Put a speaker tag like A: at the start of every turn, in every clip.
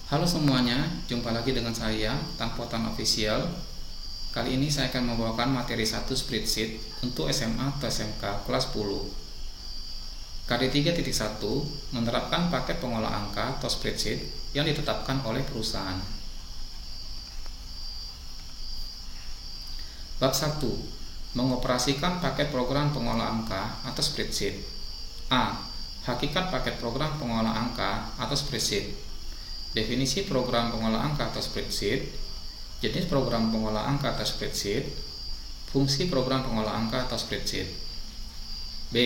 A: Halo semuanya, jumpa lagi dengan saya, Tampotan Official. Kali ini saya akan membawakan materi 1 spreadsheet untuk SMA atau SMK kelas 10. KD 3.1 menerapkan paket pengolah angka atau spreadsheet yang ditetapkan oleh perusahaan. Bab 1. Mengoperasikan paket program pengolah angka atau spreadsheet. A. Hakikat paket program pengolah angka atau spreadsheet. Definisi program pengolah angka atau spreadsheet, jenis program pengolah angka atau spreadsheet, fungsi program pengolah angka atau spreadsheet. B.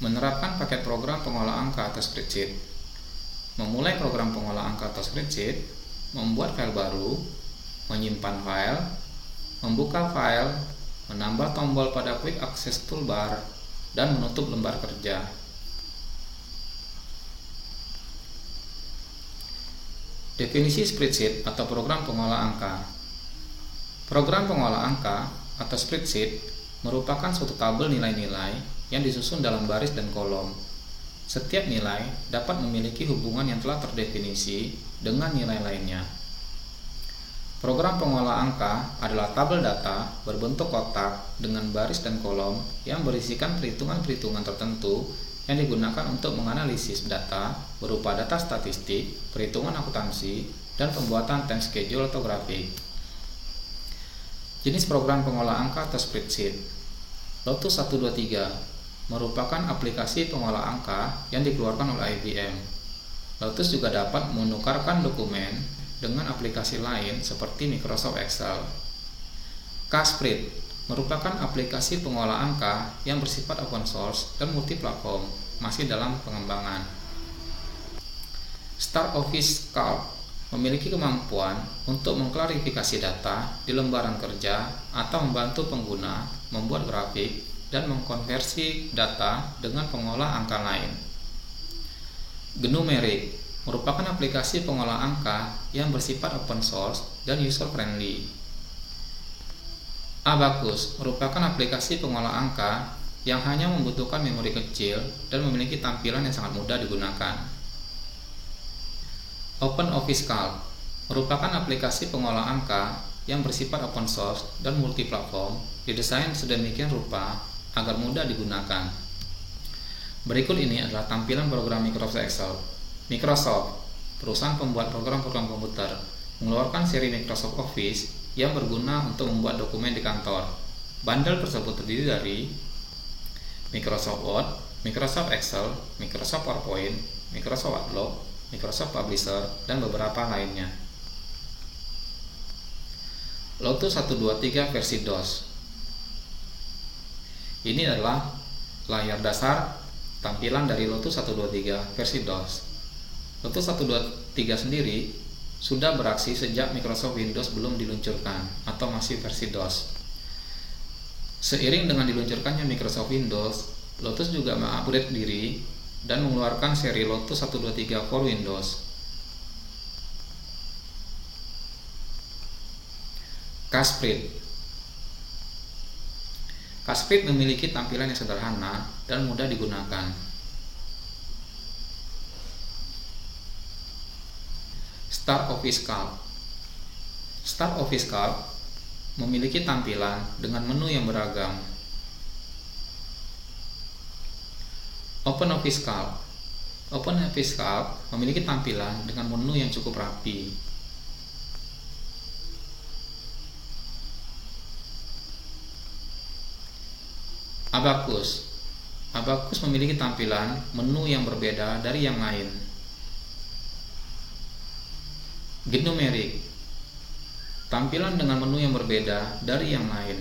A: Menerapkan paket program pengolah angka atau spreadsheet. Memulai program pengolah angka atau spreadsheet, membuat file baru, menyimpan file, membuka file, menambah tombol pada quick access toolbar, dan menutup lembar kerja. Definisi spreadsheet atau program pengolah angka. Program pengolah angka atau spreadsheet merupakan suatu tabel nilai-nilai yang disusun dalam baris dan kolom. Setiap nilai dapat memiliki hubungan yang telah terdefinisi dengan nilai lainnya. Program pengolah angka adalah tabel data berbentuk kotak dengan baris dan kolom yang berisikan perhitungan-perhitungan tertentu yang digunakan untuk menganalisis data berupa data statistik, perhitungan akuntansi, dan pembuatan time schedule atau grafik. Jenis program pengolah angka atau spreadsheet. Lotus 123 merupakan aplikasi pengolah angka yang dikeluarkan oleh IBM. Lotus juga dapat menukarkan dokumen dengan aplikasi lain seperti Microsoft Excel. Caspread merupakan aplikasi pengolah angka yang bersifat open source dan multiplatform, masih dalam pengembangan. Start Office Calc memiliki kemampuan untuk mengklarifikasi data di lembaran kerja atau membantu pengguna membuat grafik dan mengkonversi data dengan pengolah angka lain. GNUMeric merupakan aplikasi pengolah angka yang bersifat open source dan user friendly. Abacus merupakan aplikasi pengolah angka yang hanya membutuhkan memori kecil dan memiliki tampilan yang sangat mudah digunakan. OpenOffice Calc merupakan aplikasi pengolah angka yang bersifat open source dan multiplatform, didesain sedemikian rupa agar mudah digunakan. Berikut ini adalah tampilan program Microsoft Excel. Microsoft, perusahaan pembuat program-program komputer, mengeluarkan seri Microsoft Office yang berguna untuk membuat dokumen di kantor. Bundle tersebut terdiri dari Microsoft Word, Microsoft Excel, Microsoft PowerPoint, Microsoft Outlook, Microsoft Publisher, dan beberapa lainnya. Lotus 123 versi DOS. Ini adalah layar dasar tampilan dari Lotus 123 versi DOS. Lotus 123 sendiri sudah beraksi sejak Microsoft Windows belum diluncurkan atau masih versi DOS. Seiring dengan diluncurkannya Microsoft Windows, Lotus juga mengupgrade diri dan mengeluarkan seri Lotus 123 for Windows. Caspread. Caspread memiliki tampilan yang sederhana dan mudah digunakan. Start Office Calc. Start Office Calc memiliki tampilan dengan menu yang beragam. OpenOffice Calc. OpenOffice Calc memiliki tampilan dengan menu yang cukup rapi. Abacus. Abacus memiliki tampilan menu yang berbeda dari yang lain. GNUMeric, tampilan dengan menu yang berbeda dari yang lain.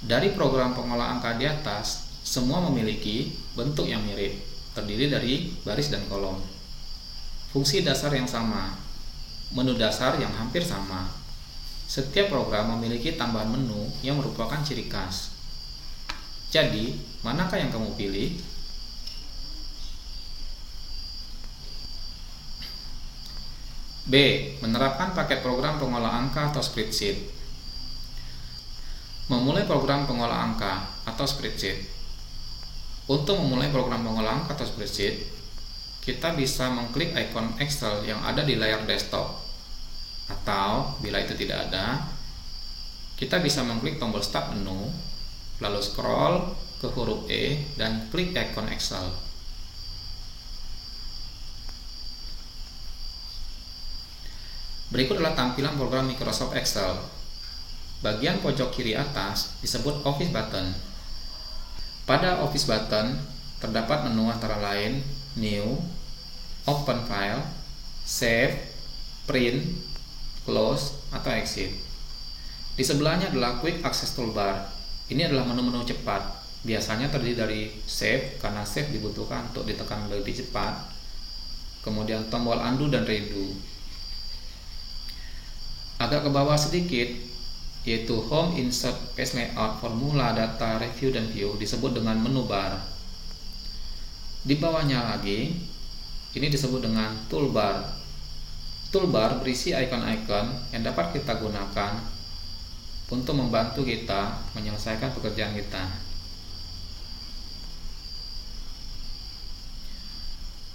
A: Dari program pengolah angka di atas, semua memiliki bentuk yang mirip, terdiri dari baris dan kolom. Fungsi dasar yang sama, menu dasar yang hampir sama. Setiap program memiliki tambahan menu yang merupakan ciri khas. Jadi, manakah yang kamu pilih? B. Menerapkan paket program pengolah angka atau spreadsheet. Memulai program pengolah angka atau spreadsheet. Untuk memulai program pengolahan angka atau spreadsheet, kita bisa mengklik ikon Excel yang ada di layar desktop, atau bila itu tidak ada, kita bisa mengklik tombol Start menu, lalu scroll ke huruf E dan klik ikon Excel. Berikut adalah tampilan program Microsoft Excel. Bagian pojok kiri atas disebut Office button. Pada Office button terdapat menu antara lain New, Open File, Save, Print, Close, atau Exit. Di sebelahnya adalah Quick Access Toolbar. Ini adalah menu-menu cepat. Biasanya terdiri dari Save, karena Save dibutuhkan untuk ditekan lebih cepat. Kemudian tombol Undo dan Redo. Agak ke bawah sedikit, yaitu Home, Insert, Page Layout, Formula, Data, Review, dan View disebut dengan menu bar. Di bawahnya lagi, ini disebut dengan Toolbar. Toolbar berisi ikon-ikon yang dapat kita gunakan untuk membantu kita menyelesaikan pekerjaan kita.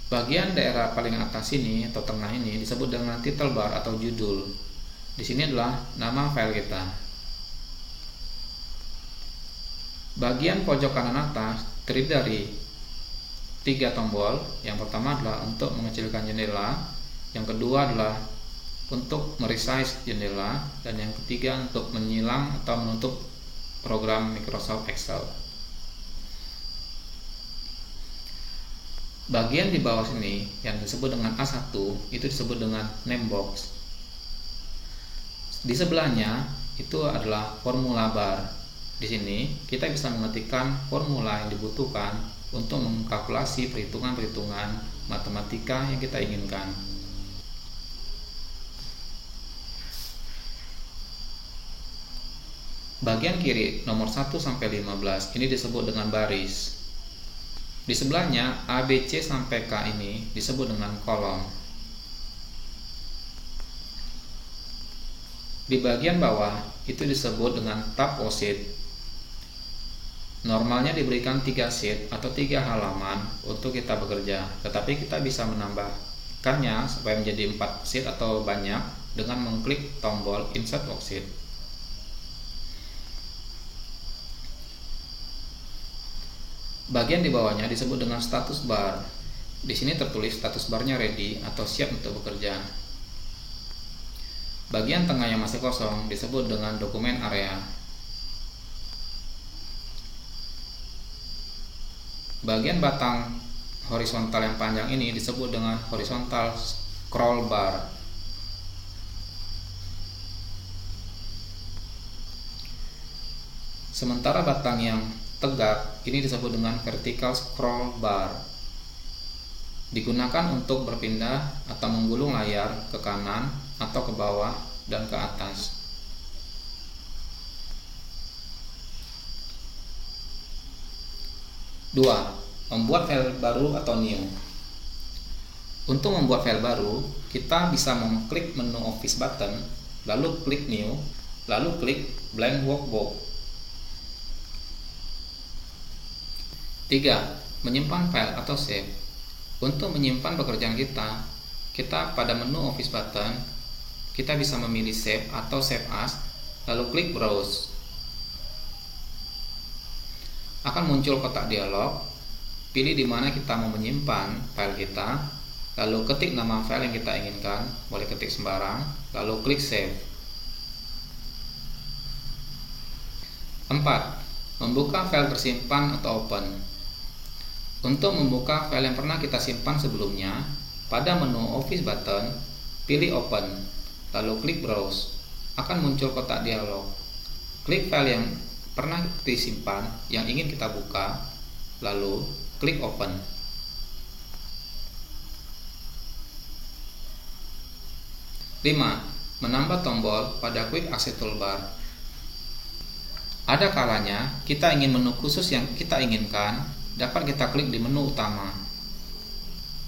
A: Bagian daerah paling atas ini atau tengah ini disebut dengan title bar atau judul. Di sini adalah nama file kita. Bagian pojok kanan atas terdiri dari 3 tombol. Yang pertama adalah untuk mengecilkan jendela, yang kedua adalah untuk meresize jendela, dan yang ketiga untuk menyilang atau menutup program Microsoft Excel. Bagian di bawah sini yang disebut dengan A1 itu disebut dengan name box. Di sebelahnya itu adalah formula bar. Di sini kita bisa mengetikkan formula yang dibutuhkan untuk mengkalkulasi perhitungan-perhitungan matematika yang kita inginkan. Bagian kiri nomor 1 sampai 15 ini disebut dengan baris. Di sebelahnya A, B, C sampai K ini disebut dengan kolom. Di bagian bawah itu disebut dengan tab worksheet. Normalnya diberikan 3 sheet atau 3 halaman untuk kita bekerja, tetapi kita bisa menambahkannya supaya menjadi 4 sheet atau banyak dengan mengklik tombol Insert Worksheet. Bagian di bawahnya disebut dengan status bar. Di sini tertulis status barnya ready atau siap untuk bekerja. Bagian tengah yang masih kosong disebut dengan dokumen area. Bagian batang horizontal yang panjang ini disebut dengan horizontal scroll bar. Sementara batang yang tegak ini disebut dengan vertical scroll bar. Digunakan untuk berpindah atau menggulung layar ke kanan atau ke bawah dan ke atas. Dua, membuat file baru atau new. Untuk membuat file baru, kita bisa mengklik menu Office button, lalu klik new, lalu klik blank workbook. 3. Menyimpan file atau save. Untuk menyimpan pekerjaan kita pada menu Office button, kita bisa memilih save atau save as, lalu klik browse. Akan muncul kotak dialog, pilih di mana kita mau menyimpan file kita, lalu ketik nama file yang kita inginkan, boleh ketik sembarang, lalu klik save. 4. Membuka file tersimpan atau open. Untuk membuka file yang pernah kita simpan sebelumnya, pada menu Office button, pilih open, lalu klik browse. Akan muncul kotak dialog. Klik file yang pernah disimpan yang ingin kita buka, lalu klik open. 5. Menambah tombol pada Quick Access Toolbar. Ada kalanya kita ingin menu khusus yang kita inginkan dapat kita klik di menu utama.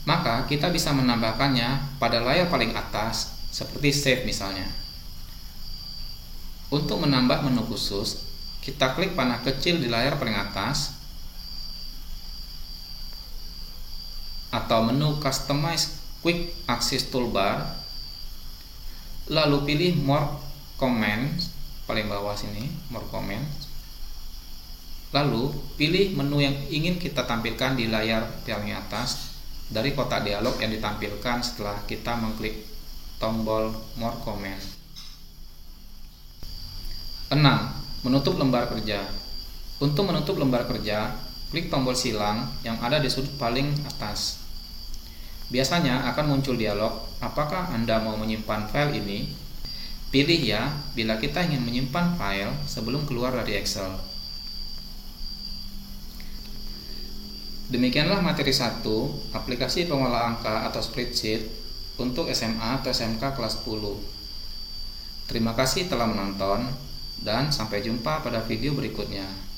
A: Maka kita bisa menambahkannya pada layar paling atas seperti save misalnya. Untuk menambah menu khusus, kita klik panah kecil di layar paling atas, atau menu Customize Quick Access Toolbar, lalu pilih More Comments, paling bawah sini, More Comments. Lalu pilih menu yang ingin kita tampilkan di layar paling atas dari kotak dialog yang ditampilkan setelah kita mengklik tombol More Comment. 6. Menutup lembar kerja. Untuk menutup lembar kerja, klik tombol silang yang ada di sudut paling atas. Biasanya akan muncul dialog, apakah Anda mau menyimpan file ini? Pilih ya bila kita ingin menyimpan file sebelum keluar dari Excel. Demikianlah materi 1, aplikasi pengolah angka atau spreadsheet untuk SMA atau SMK kelas 10. Terima kasih telah menonton dan sampai jumpa pada video berikutnya.